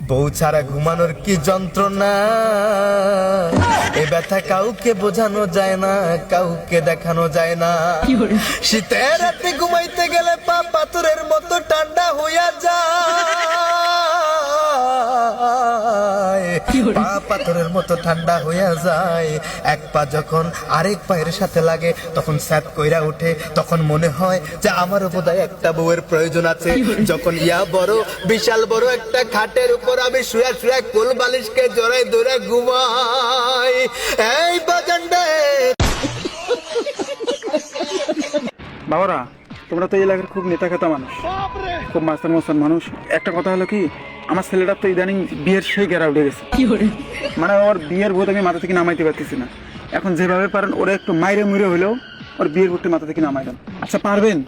বউ ছাড়া ঘুমানোর কি যন্ত্রণা, এ ব্যথা কাউকে বোঝানো যায় না, কাউকে দেখানো যায় না। শীতের রাতে ঘুমাইতে গেলে পা পাথরের মতো ঠান্ডা হইয়া যায়, পা পাথরের মতো ঠান্ডা হইয়া যায়। এক পা যখন আরেক পায়ের সাথে লাগে তখন স্যাত কইরা উঠে, তখন মনে হয় যে আমারও বোধহয় একটা বউয়ের প্রয়োজন আছে। যখন ইয়া বড় বিশাল বড় একটা খাটের উপর আমি শুয়া শুয়া কোল বালিশকে জড়াই ধরে ঘুমাই। এই বাজানডে বাবারা, তোমরা তো এই এলাকার খুব নেতা খেতা মানুষ, খুব মাস্টার মস্তান মানুষ। একটা কথা হলো কি, আমার ছেলেটার তো ইদানিং বিয়ের সেই গেরা উঠে গেছে। মানে ওর বিয়ের ভূত আমি মাথা থেকে নামাইতে পারতেছি না। এখন যেভাবে পারেন ওরা একটু মাইরে মুড়ে হইলেও ওর বিয়ের ভূতটা মাথা থেকে নামাই দেন। আচ্ছা পারবেন?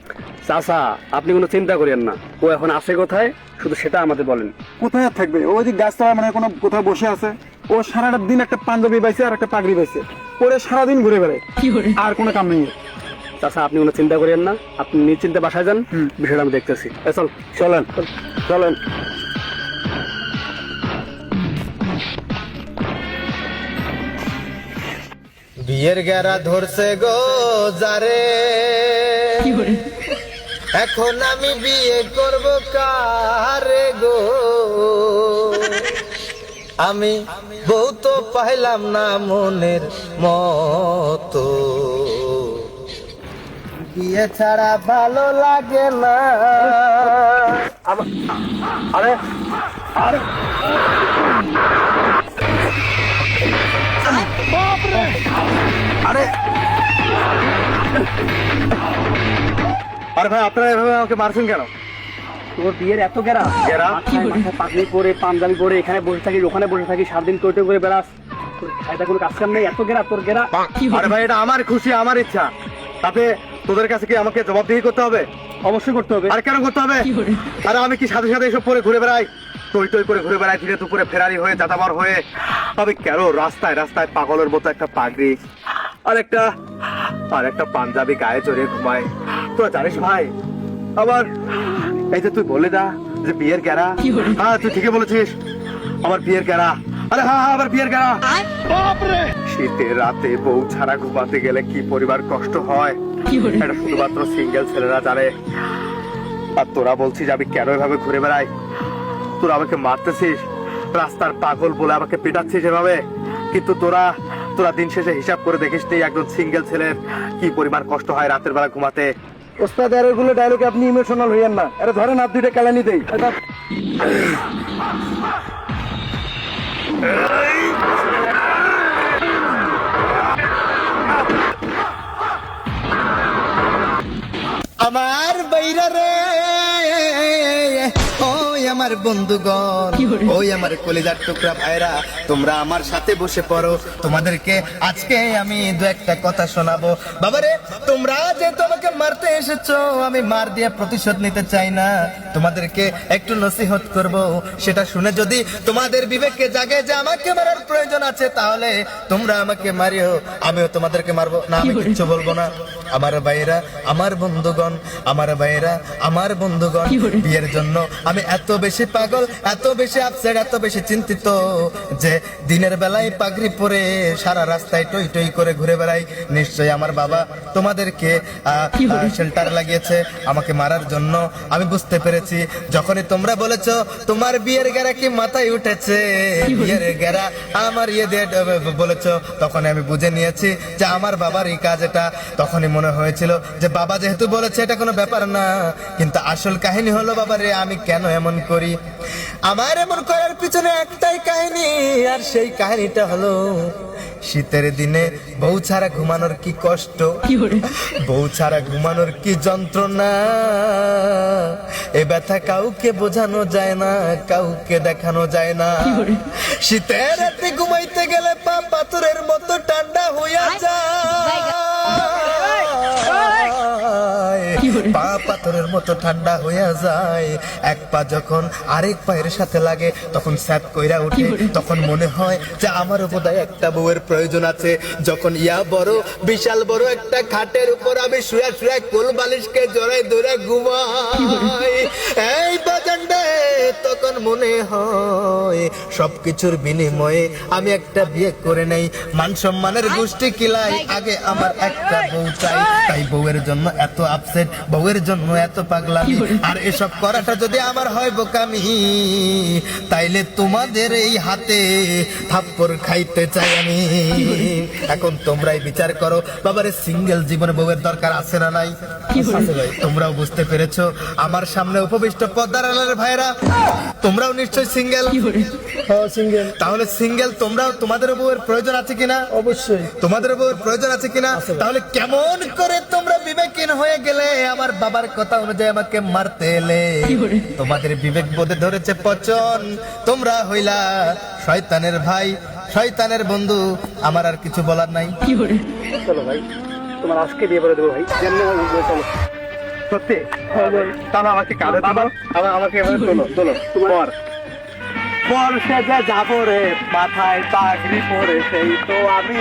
চাচা, আপনি কোনো চিন্তা করেন না, ও এখন আছে কোথায় শুধু সেটা আমাদের বলেন। কোথায় আর থাকবে? ও যে গাছতলা মানে কোনো কোথাও বসে আছে। ও সারাটা দিন একটা পাঞ্জাবি পাইছে আর একটা পাগড়ি পাইছে, পরে সারাদিন ঘুরে বেড়ায়, আর কোনো কাম নেই। চাচা, আপনি কোনো চিন্তা করেন না, আপনি নিশ্চিন্তে বাসায় যান, বিষয়টা আমি দেখতেছি। চল চলেন চলেন। বিয়ের গেরা ধরছে গো যারে, এখন আমি বিয়ে করব কারে গো, আমি বউ তো পাইলাম না মনের মতো, বিয়ে ছাড়া ভালো লাগে না। আরে আরে আরে আরে ভাই, আপনারা এভাবে আমাকে মারছেন কেন? তোর বিয়ের এত গেরা গেরা? পাগড়ি পরে পাঞ্জাবি পরে এখানে বসে থাকি, ওখানে বসে থাকি, সারাদিন টই টই করে বেড়াস, তোর খাইতে কোনো কাজ কাম নেই, এত গেরা তোর গেরা। আরে ভাই, এটা আমার খুশি, আমার ইচ্ছা, তাতে তোদের কাছে কি আমাকে জবাবদিহি করতে হবে? অবশ্যই করতে হবে। আর কেন করতে হবে? আরে আমি কি সাথে সাথে এসব পরে ঘুরে বেড়াই, টই টই করে ঘুরে বেড়াই, ধীরে দুপুরে ফেরারি হয়ে যাতাবার হয়ে, তবে কেন রাস্তায় রাস্তায় পাগলের মতো একটা পাগড়ি আর একটা পাঞ্জাবি গায়ে চড়ে ঘুমায়? তোরা জানিস ভাই, আবার এই যে তুই বলে দা যে বিয়ের গেরা, হ্যাঁ তুই ঠিকই বলেছিস, আমার বিয়ের গেরা। আরে হ্যাঁ হ্যাঁ, আমার বিয়ের গেরা। শীতের রাতে বউ ছাড়া ঘুমাতে গেলে কি পরিবার কষ্ট হয়, এটা শুধুমাত্র সিঙ্গেল ছেলেরা জানে। আর তোরা বলছিস আমি কেন এভাবে ঘুরে বেড়াই? তোরা আমাকে মারতেছিস, রাস্তার পাগল বলে আমাকে পেটাচ্ছিস এভাবে, কিন্তু তোরা দিন শেষে হিসাব করে দেখিস নি একজন সিঙ্গেল ছেলের কি পরিমাণ কষ্ট হয় রাতের বেলা ঘুমাতে। ওস্তাদ, আর এগুলো ডায়লগে আপনি ইমোশনাল হইয়েন না। আরে ধরেন হাত দুইটা কেলানি দেই। আমার বাইরা রে, ওই আমার বন্ধুগণ, ওই আমার কলিজার টুকরা ভাইরা, তোমরা আমার সাথে বসে পড়ো। তোমাদেরকে আজকে আমি দু একটা কথা শোনাবো। বাবারে, তোমরা যে তোমাকে মারতে এসেছো, আমি মার দিয়ে প্রতিশোধ নিতে চাই না, তোমাদেরকে একটু নসিহত করব। সেটা শুনে যদি তোমাদের বিবেককে জাগে যে আমাকে মারার প্রয়োজন আছে, তাহলে তোমরা আমাকে মারিও, আমিও তোমাদেরকে মারবো না, আমি কিচ্ছু বলবো না। আমার ভাইরা, আমার বন্ধুগণ, আমার ভাইরা, আমার বন্ধুগণ, বিয়ের জন্য আমি এত বেশি পাগল, এত বেশি আপসেট, এত বেশি চিন্তিত যে দিনের বেলায় পাগড়ি পরে সারা রাস্তায় টই টই করে ঘুরে বেড়াই। নিশ্চয়ই আমার বাবা তোমাদেরকে শেল্টার লাগিয়েছে আমাকে মারার জন্য। আমি বুঝতে পেরেছি, যখনই তোমরা বলেছো তোমার বিয়ের গেরা কি মাথায় উঠেছে, বিয়ের গেরা আমার ইয়ে দিয়ে বলেছো, তখন আমি বুঝে নিয়েছি যে আমার বাবার এই কাজ এটা। তখনই মনে হয়েছিল যে বাবা যেহেতু বলেছে এটা কোনো ব্যাপার না, কিন্তু আসল কাহিনী হলো বাবারে আমি কেন এমন করি। আমার এমন করার পিছনে একটাই কাহিনী, আর সেই কাহিনীটা হলো শীতের দিনে বউ ছাড়া ঘুমানোর কি কষ্ট, বউ ছাড়া ঘুমানোর কি যন্ত্রণা, এ ব্যথা কাউকে বোঝানো যায় না, কাউকে দেখানো যায় না। শীতের রাতে ঘুমাইতে গেলে পা পাথরের মতো ঠান্ডা হইয়া যায়, পা পাথরের মতো ঠান্ডা হয়ে যায়। এক পা যখন আরেক পায়ের সাথে লাগে তখন স্যাপ কইরা উঠে, তখন মনে হয় যে আমারও বোধহয় একটা বউয়ের প্রয়োজন আছে। যখন ইয়া বড় বিশাল বড় একটা খাটের উপর আমি শুয়ে শুয়ে কোল বালিশকে জড়াই ধরে ঘুমাই, এই বাজানডে তখন মনে হয় সবকিছুর বিনিময়ে আমি একটা বিয়ে করে নেই, মান সম্মানের গোষ্ঠী কিলাই, আগে আমার একটা বউ চাই। তাই বউয়ের জন্য এত আপসেট, বউয়ের জন্য এত পাগলামি, আর এসব করাটা যদি আমার হয় বোকামি, তাইলে তোমাদের এই হাতে থাপ্পড় খাইতে চাই আমি। এখন তোমরাই বিচার করো, বাবারে সিঙ্গেল জীবনে বউয়ের দরকার আছে না নাই? আছে ভাই, তোমরাও বুঝতে পেরেছো। আমার সামনে উপবিষ্ট পদ্মার আড়ালের ভাইরা, তোমরাও নিশ্চয়ই সিঙ্গেল। সিঙ্গেল। তাহলে সিঙ্গেল তোমরাও, তোমাদের বউয়ের প্রয়োজন আছে কিনা? অবশ্যই। তোমাদের বউয়ের প্রয়োজন আছে কিনা? তাহলে কেমন করে তোমরা বিবেকহীন হয়ে গেলে, আমার বাবার কথা অনুযায়ী আমাকে মারতে এলে? তোমাদের বিবেক বোধে ধরেছে পচন, তোমরা হইলা শয়তানের ভাই, শয়তানের বন্ধু। আমার আর কিছু বলার নাই। চলো ভাই, তোমার আজকে বিয়ে করে দেবো ভাই, যেমনি হোক বলে চলো। সত্যি? তাহলে আমাকে কাঁধে তুলো, আমাকে এভাবে তোলো পর পর সে যাবো রে, মাথায় পাগড়ি পরে সেই তো আমি।